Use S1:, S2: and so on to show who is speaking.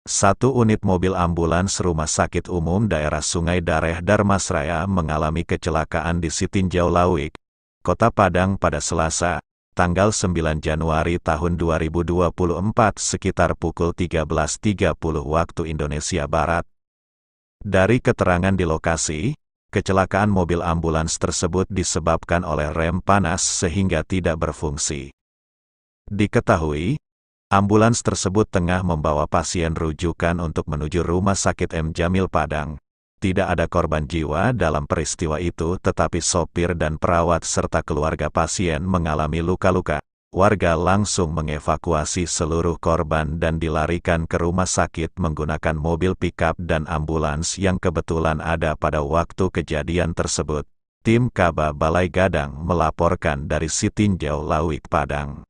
S1: Satu unit mobil ambulans Rumah Sakit Umum Daerah Sungai Dareh Darmasraya mengalami kecelakaan di Sitinjau Lawik, Kota Padang pada Selasa, tanggal 9 Januari tahun 2024 sekitar pukul 13.30 waktu Indonesia Barat. Dari keterangan di lokasi, kecelakaan mobil ambulans tersebut disebabkan oleh rem panas sehingga tidak berfungsi. Diketahui, ambulans tersebut tengah membawa pasien rujukan untuk menuju Rumah Sakit M. Jamil Padang. Tidak ada korban jiwa dalam peristiwa itu, tetapi sopir dan perawat serta keluarga pasien mengalami luka-luka. Warga langsung mengevakuasi seluruh korban dan dilarikan ke rumah sakit menggunakan mobil pikap dan ambulans yang kebetulan ada pada waktu kejadian tersebut. Tim Kaba Balai Gadang melaporkan dari Sitinjau Lawik Padang.